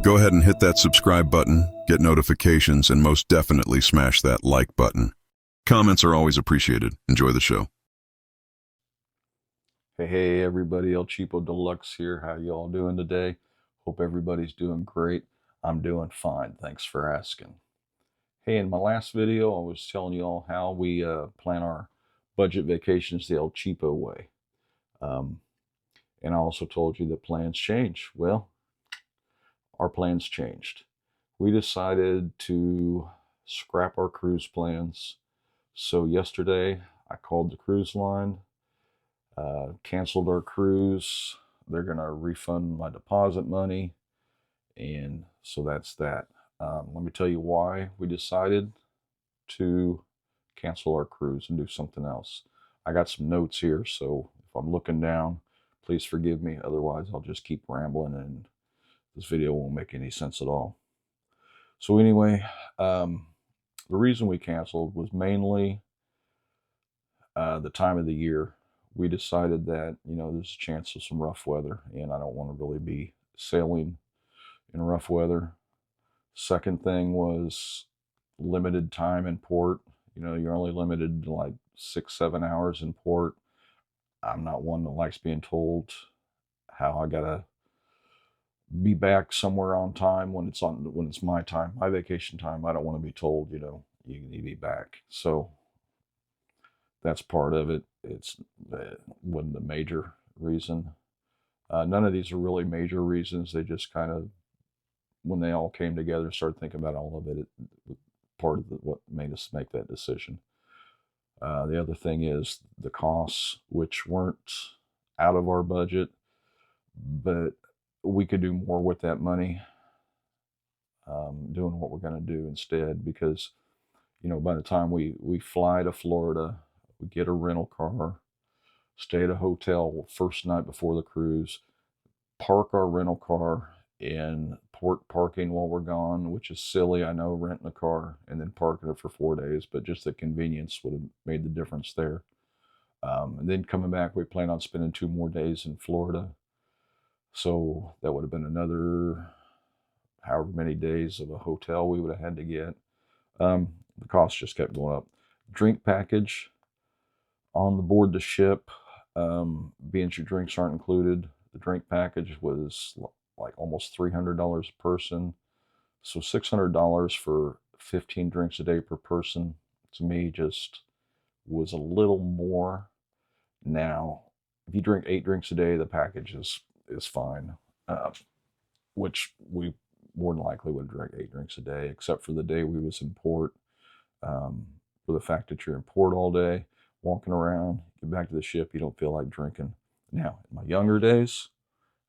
Go ahead and hit that subscribe button, get notifications, and most definitely smash that like button. Comments are always appreciated. Enjoy the show. Hey everybody, El Cheapo Deluxe here. How y'all doing today? Hope everybody's doing great. I'm doing fine. Thanks for asking. Hey, in my last video, I was telling y'all how we plan our budget vacations the El Cheapo way. And I also told you that plans change. Well, our plans changed. We decided to scrap our cruise plans. So yesterday, I called the cruise line, canceled our cruise. They're going to refund my deposit money. And so that's that. Let me tell you why we decided to cancel our cruise and do something else. I got some notes here, so if I'm looking down, please forgive me. Otherwise, I'll just keep rambling and this video won't make any sense at all. So anyway, the reason we canceled was mainly the time of the year. We decided that, there's a chance of some rough weather, and I don't want to really be sailing in rough weather. Second thing was limited time in port. You're only limited to like 6-7 hours in port. I'm not one that likes being told how I gotta be back somewhere on time when it's my time, my vacation time. I don't want to be told, you need to be back. So that's part of it. It's wasn't a major reason. None of these are really major reasons. They just kind of, when they all came together, started thinking about all of it, part of what made us make that decision. The other thing is the costs, which weren't out of our budget, but we could do more with that money, doing what we're going to do instead, because by the time we fly to Florida, we get a rental car, stay at a hotel first night before the cruise, park our rental car in port parking while we're gone, which is silly, I know, renting a car and then parking it for 4 days, but just the convenience would have made the difference there. And then coming back, we plan on spending 2 more days in Florida. So that would have been another however many days of a hotel we would have had to get. The cost just kept going up. Drink package on the board the ship, being your drinks aren't included, the drink package was like almost $300 a person. So $600 for 15 drinks a day per person, to me, just was a little more. Now, if you drink 8 drinks a day, the package is fine, which we more than likely would drink 8 drinks a day, except for the day we was in port. For the fact that you're in port all day, walking around, get back to the ship, you don't feel like drinking. Now, in my younger days,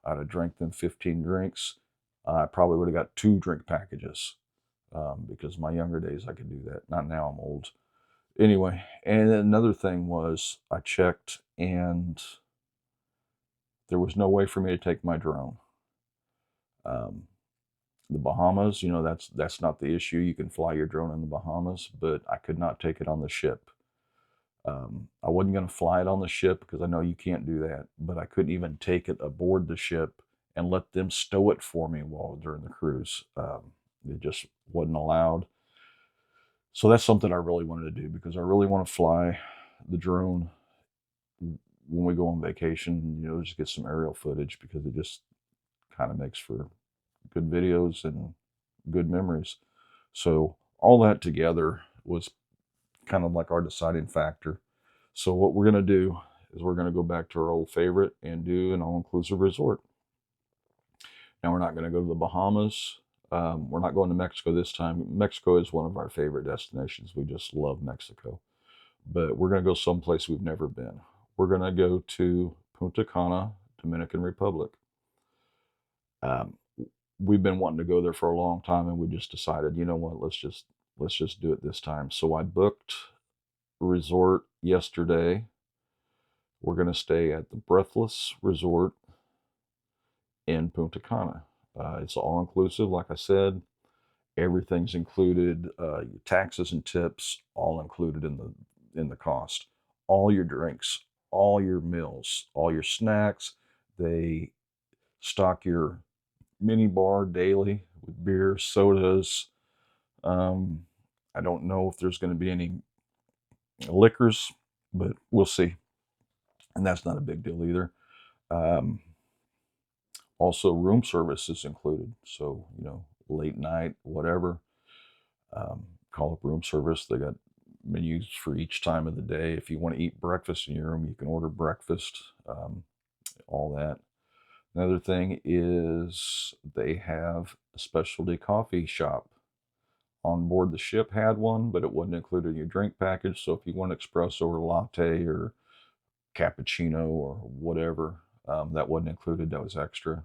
I'd have drank them 15 drinks. I probably would have got 2 drink packages, because my younger days I could do that. Not now, I'm old. Anyway, and another thing was I checked and there was no way for me to take my drone. The Bahamas, that's not the issue. You can fly your drone in the Bahamas, but I could not take it on the ship. I wasn't going to fly it on the ship because I know you can't do that, but I couldn't even take it aboard the ship and let them stow it for me during the cruise. It just wasn't allowed. So that's something I really wanted to do, because I really want to fly the drone when we go on vacation, just get some aerial footage, because it just kind of makes for good videos and good memories. So all that together was kind of like our deciding factor. So what we're going to do is we're going to go back to our old favorite and do an all-inclusive resort. Now, we're not going to go to the Bahamas. We're not going to Mexico this time. Mexico is one of our favorite destinations. We just love Mexico. But we're going to go someplace we've never been. We're going to go to Punta Cana, Dominican Republic. We've been wanting to go there for a long time, and we just decided, you know what, let's just do it this time. So I booked a resort yesterday. We're going to stay at the Breathless Resort in Punta Cana. It's all inclusive, like I said. Everything's included. Your taxes and tips all included in the cost. All your drinks, all your meals, all your snacks. They stock your mini bar daily with beer, sodas. I don't know if there's going to be any liquors, but we'll see. And that's not a big deal either. Also, room service is included. So, late night, whatever, call up room service. They got menus for each time of the day. If you want to eat breakfast in your room, you can order breakfast, all that. Another thing is they have a specialty coffee shop. On board the ship had one, but it wasn't included in your drink package. So if you want espresso or latte or cappuccino or whatever, that wasn't included. That was extra.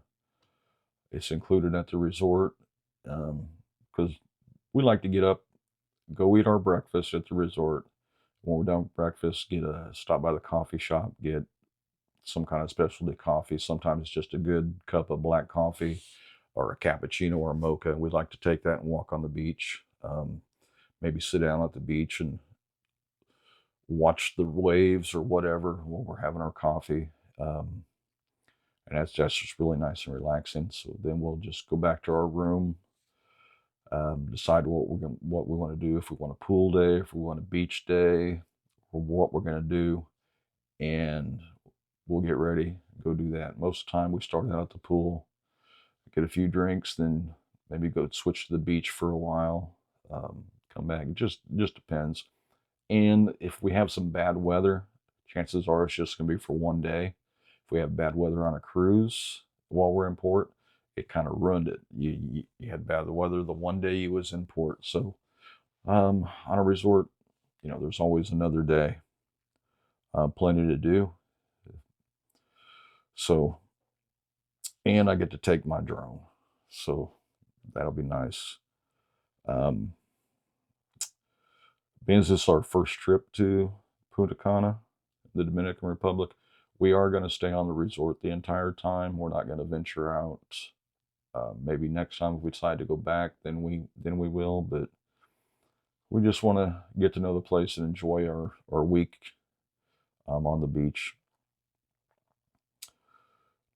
It's included at the resort because we like to get up, go eat our breakfast at the resort. When we're done with breakfast, stop by the coffee shop, get some kind of specialty coffee. Sometimes it's just a good cup of black coffee or a cappuccino or a mocha. We'd like to take that and walk on the beach. Maybe sit down at the beach and watch the waves or whatever while we're having our coffee. And that's just really nice and relaxing. So then we'll just go back to our room, decide what we want to do. If we want a pool day, if we want a beach day, or what we're going to do, and we'll get ready, go do that. Most of the time we start out at the pool, get a few drinks, then maybe go switch to the beach for a while, come back. It just depends. And if we have some bad weather, chances are it's just going to be for one day. If we have bad weather on a cruise while we're in port, it kind of ruined it. You had bad weather the one day you was in port. So on a resort, there's always another day. Plenty to do. So, and I get to take my drone. So that'll be nice. Being as this is our first trip to Punta Cana, the Dominican Republic, we are going to stay on the resort the entire time. We're not going to venture out. Maybe next time if we decide to go back, then we will. But we just want to get to know the place and enjoy our week on the beach.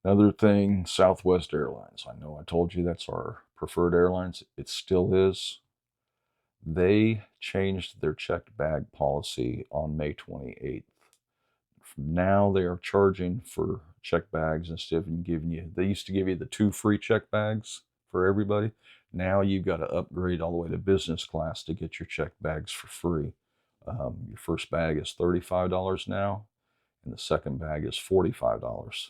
Another thing, Southwest Airlines. I know I told you that's our preferred airlines. It still is. They changed their checked bag policy on May 28th. Now they are charging for checked bags instead of giving you, they used to give you the 2 free checked bags for everybody. Now you've got to upgrade all the way to business class to get your checked bags for free. Your first bag is $35 now, and the second bag is $45.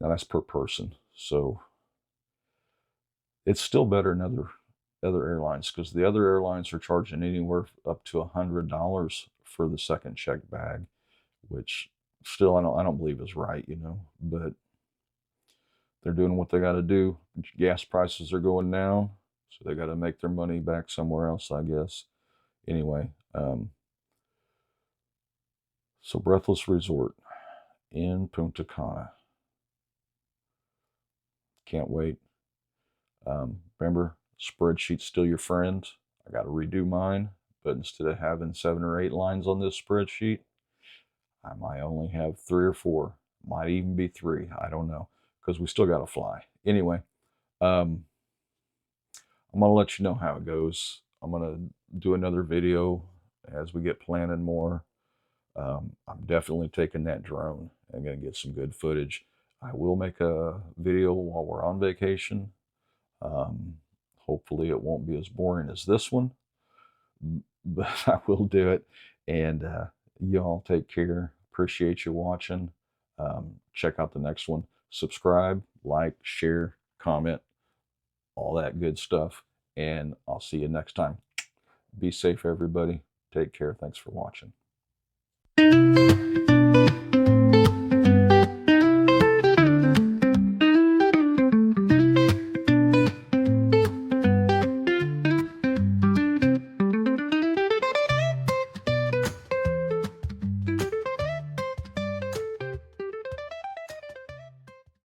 Now that's per person. So it's still better than other airlines, because the other airlines are charging anywhere up to $100 for the second checked bag, which still I don't believe is right, but they're doing what they got to do. Gas prices are going down, so they got to make their money back somewhere else, I guess. Anyway, so Breathless Resort in Punta Cana. Can't wait. Remember, spreadsheet's still your friend. I got to redo mine, but instead of having 7 or 8 lines on this spreadsheet, I might only have 3 or 4. Might even be 3. I don't know, because we still got to fly. Anyway, I'm going to let you know how it goes. I'm going to do another video as we get planning more. I'm definitely taking that drone and going to get some good footage. I will make a video while we're on vacation. Hopefully it won't be as boring as this one, but I will do it. And y'all take care. Appreciate you watching. Check out the next one. Subscribe, like, share, comment, all that good stuff. And I'll see you next time. Be safe, everybody. Take care. Thanks for watching.